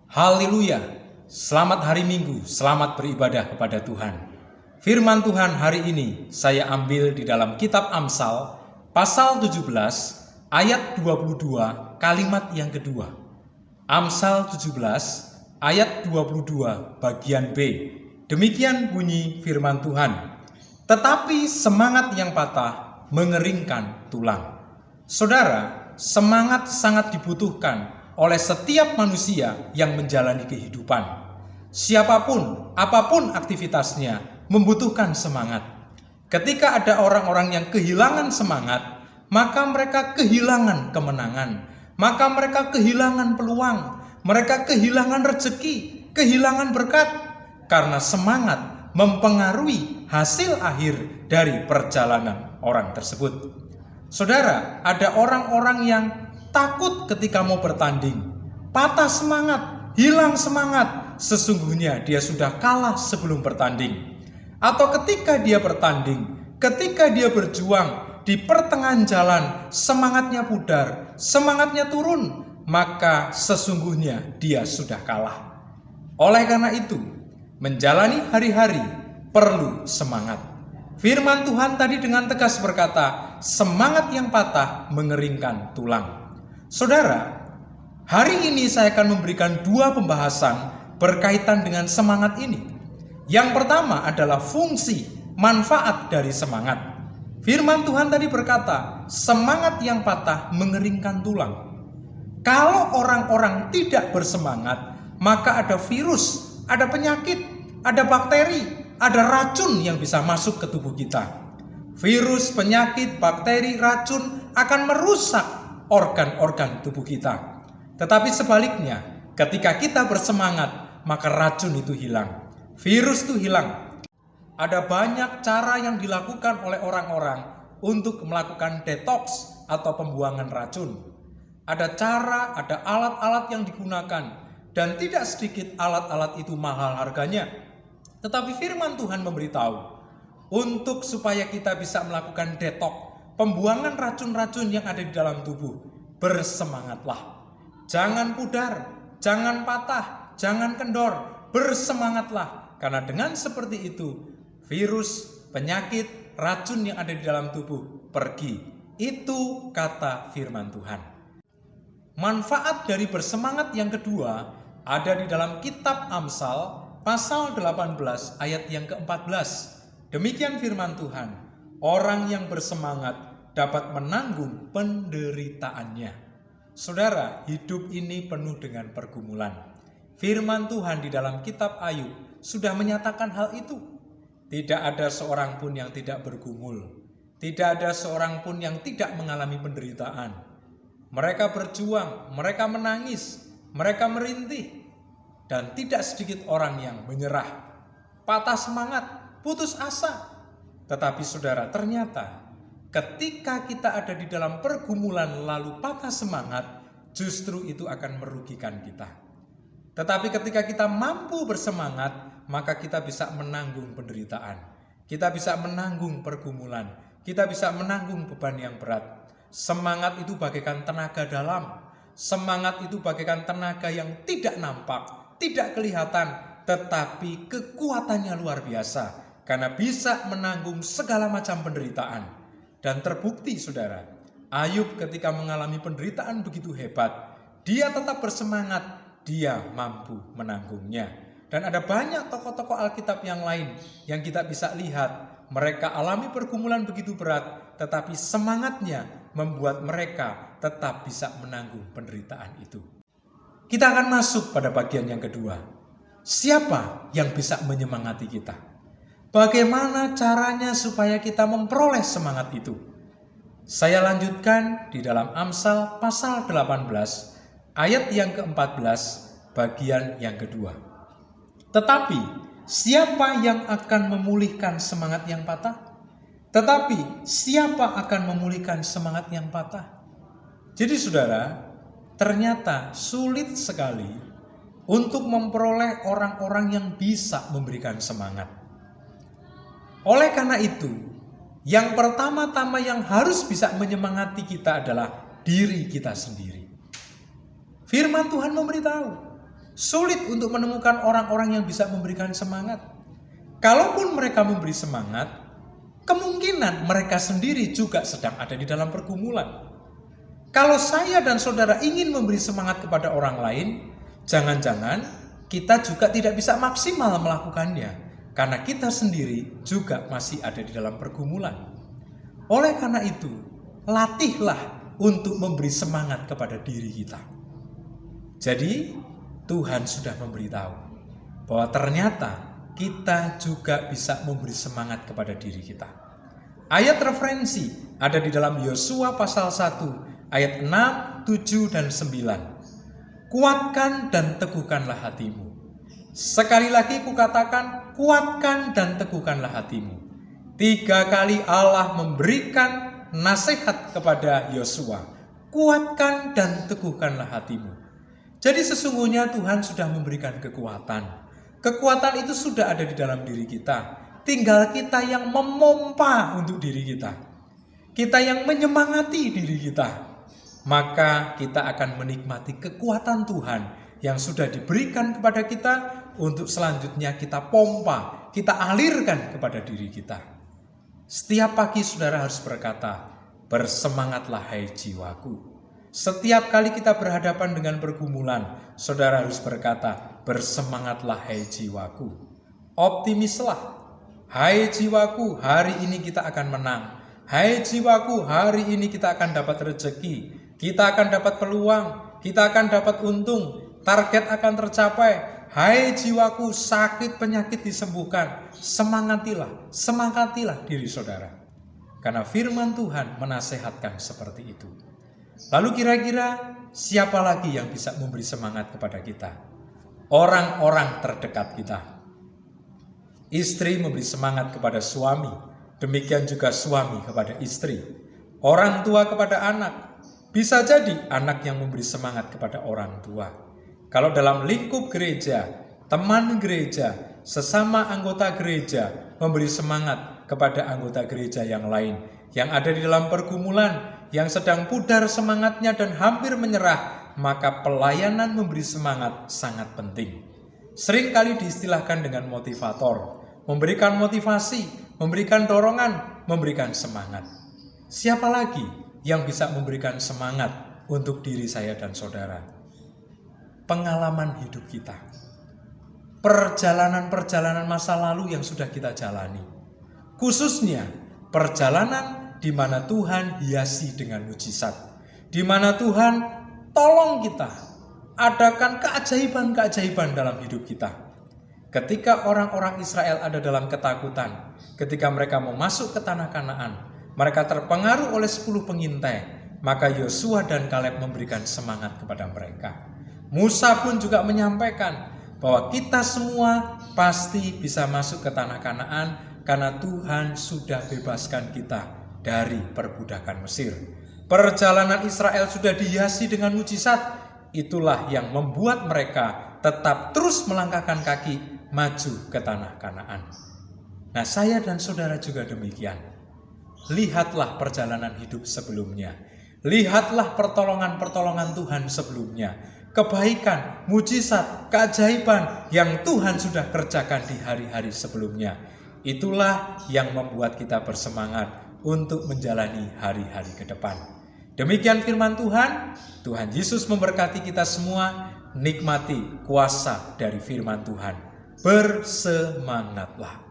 Haleluya, selamat hari Minggu, selamat beribadah kepada Tuhan. Firman Tuhan hari ini saya ambil di dalam kitab Amsal, pasal 17, ayat 22, kalimat yang kedua. Amsal 17, ayat 22, bagian B. Demikian bunyi firman Tuhan. Tetapi semangat yang patah mengeringkan tulang. Saudara, semangat sangat dibutuhkan oleh setiap manusia yang menjalani kehidupan. Siapapun, apapun aktivitasnya, membutuhkan semangat. Ketika ada orang-orang yang kehilangan semangat, maka mereka kehilangan kemenangan, maka mereka kehilangan peluang, mereka kehilangan rezeki, kehilangan berkat, karena semangat mempengaruhi hasil akhir dari perjalanan orang tersebut. Saudara, ada orang-orang yang takut ketika mau bertanding, patah semangat, hilang semangat, sesungguhnya dia sudah kalah sebelum bertanding. Atau ketika dia bertanding, ketika dia berjuang, di pertengahan jalan semangatnya pudar, semangatnya turun, maka sesungguhnya dia sudah kalah. Oleh karena itu, menjalani hari-hari perlu semangat. Firman Tuhan tadi dengan tegas berkata, semangat yang patah mengeringkan tulang. Saudara, hari ini saya akan memberikan dua pembahasan berkaitan dengan semangat ini. Yang pertama adalah fungsi, manfaat dari semangat. Firman Tuhan tadi berkata, semangat yang patah mengeringkan tulang. Kalau orang-orang tidak bersemangat, maka ada virus, ada penyakit, ada bakteri, ada racun yang bisa masuk ke tubuh kita. Virus, penyakit, bakteri, racun akan merusak organ-organ tubuh kita. Tetapi sebaliknya, ketika kita bersemangat, maka racun itu hilang, virus itu hilang. Ada banyak cara yang dilakukan oleh orang-orang untuk melakukan detox atau pembuangan racun. Ada cara, ada alat-alat yang digunakan, dan tidak sedikit alat-alat itu mahal harganya. Tetapi firman Tuhan memberitahu, untuk supaya kita bisa melakukan detox, pembuangan racun-racun yang ada di dalam tubuh, bersemangatlah. Jangan pudar, jangan patah, jangan kendor, bersemangatlah. Karena dengan seperti itu, virus, penyakit, racun yang ada di dalam tubuh pergi. Itu kata firman Tuhan. Manfaat dari bersemangat yang kedua ada di dalam kitab Amsal, pasal 18 ayat yang ke-14. Demikian firman Tuhan, orang yang bersemangat dapat menanggung penderitaannya. Saudara, hidup ini penuh dengan pergumulan. Firman Tuhan di dalam kitab Ayub sudah menyatakan hal itu. Tidak ada seorang pun yang tidak bergumul. Tidak ada seorang pun yang tidak mengalami penderitaan. Mereka berjuang, mereka menangis, mereka merintih. Dan tidak sedikit orang yang menyerah, patah semangat, putus asa. Tetapi saudara, ternyata ketika kita ada di dalam pergumulan lalu patah semangat, justru itu akan merugikan kita. Tetapi ketika kita mampu bersemangat, maka kita bisa menanggung penderitaan. Kita bisa menanggung pergumulan. Kita bisa menanggung beban yang berat. Semangat itu bagaikan tenaga dalam. Semangat itu bagaikan tenaga yang tidak nampak, tidak kelihatan, tetapi kekuatannya luar biasa. Karena bisa menanggung segala macam penderitaan. Dan terbukti saudara, Ayub ketika mengalami penderitaan begitu hebat, dia tetap bersemangat, dia mampu menanggungnya. Dan ada banyak tokoh-tokoh Alkitab yang lain yang kita bisa lihat, mereka alami pergumulan begitu berat, tetapi semangatnya membuat mereka tetap bisa menanggung penderitaan itu. Kita akan masuk pada bagian yang kedua. Siapa yang bisa menyemangati kita? Bagaimana caranya supaya kita memperoleh semangat itu? Saya lanjutkan di dalam Amsal pasal 18 ayat yang ke-14 bagian yang kedua. Tetapi siapa yang akan memulihkan semangat yang patah? Tetapi siapa akan memulihkan semangat yang patah? Jadi saudara, ternyata sulit sekali untuk memperoleh orang-orang yang bisa memberikan semangat. Oleh karena itu, yang pertama-tama yang harus bisa menyemangati kita adalah diri kita sendiri. Firman Tuhan memberitahu, Sulit untuk menemukan orang-orang yang bisa memberikan semangat. Kalaupun mereka memberi semangat, kemungkinan mereka sendiri juga sedang ada di dalam pergumulan. Kalau saya dan saudara ingin memberi semangat kepada orang lain, jangan-jangan kita juga tidak bisa maksimal melakukannya, karena kita sendiri juga masih ada di dalam pergumulan. Oleh karena itu, latihlah untuk memberi semangat kepada diri kita. Jadi, Tuhan sudah memberitahu bahwa ternyata kita juga bisa memberi semangat kepada diri kita. Ayat referensi ada di dalam Yosua pasal 1 ayat 6, 7, dan 9. Kuatkan dan teguhkanlah hatimu. Sekali lagi kukatakan, kuatkan dan teguhkanlah hatimu. 3 kali Allah memberikan nasihat kepada Yosua. Kuatkan dan teguhkanlah hatimu. Jadi sesungguhnya Tuhan sudah memberikan kekuatan. Kekuatan itu sudah ada di dalam diri kita. Tinggal kita yang memompa untuk diri kita. Kita yang menyemangati diri kita. Maka kita akan menikmati kekuatan Tuhan yang sudah diberikan kepada kita untuk selanjutnya kita pompa, kita alirkan kepada diri kita. Setiap pagi saudara harus berkata, bersemangatlah hai jiwaku. Setiap kali kita berhadapan dengan pergumulan, saudara harus berkata, bersemangatlah hai jiwaku. Optimislah. Hai jiwaku, hari ini kita akan menang. Hai jiwaku, hari ini kita akan dapat rezeki. Kita akan dapat peluang. Kita akan dapat untung. Target akan tercapai. Hai jiwaku, sakit penyakit disembuhkan. Semangatilah, semangatilah diri saudara. Karena firman Tuhan menasehatkan seperti itu. Lalu kira-kira siapa lagi yang bisa memberi semangat kepada kita? Orang-orang terdekat kita. Istri memberi semangat kepada suami, demikian juga suami kepada istri. Orang tua kepada anak, bisa jadi anak yang memberi semangat kepada orang tua. Kalau dalam lingkup gereja, teman gereja, sesama anggota gereja memberi semangat kepada anggota gereja yang lain, yang ada di dalam pergumulan, yang sedang pudar semangatnya dan hampir menyerah, maka pelayanan memberi semangat sangat penting. Seringkali diistilahkan dengan motivator, memberikan motivasi, memberikan dorongan, memberikan semangat. Siapa lagi yang bisa memberikan semangat untuk diri saya dan saudara? Pengalaman hidup kita. Perjalanan-perjalanan masa lalu yang sudah kita jalani. Khususnya perjalanan di mana Tuhan hiasi dengan mujizat, di mana Tuhan tolong kita, adakan keajaiban-keajaiban dalam hidup kita. Ketika orang-orang Israel ada dalam ketakutan, ketika mereka mau masuk ke tanah Kanaan, mereka terpengaruh oleh 10 pengintai, maka Yosua dan Kaleb memberikan semangat kepada mereka. Musa pun juga menyampaikan bahwa kita semua pasti bisa masuk ke tanah Kanaan karena Tuhan sudah bebaskan kita dari perbudakan Mesir. Perjalanan Israel sudah dihiasi dengan mujizat. Itulah yang membuat mereka tetap terus melangkahkan kaki maju ke tanah Kanaan. Nah, saya dan saudara juga demikian. Lihatlah perjalanan hidup sebelumnya. Lihatlah pertolongan-pertolongan Tuhan sebelumnya. Kebaikan, mujizat, keajaiban yang Tuhan sudah kerjakan di hari-hari sebelumnya. Itulah yang membuat kita bersemangat untuk menjalani hari-hari ke depan. Demikian firman Tuhan. Tuhan Yesus memberkati kita semua. Nikmati kuasa dari firman Tuhan. Bersemangatlah.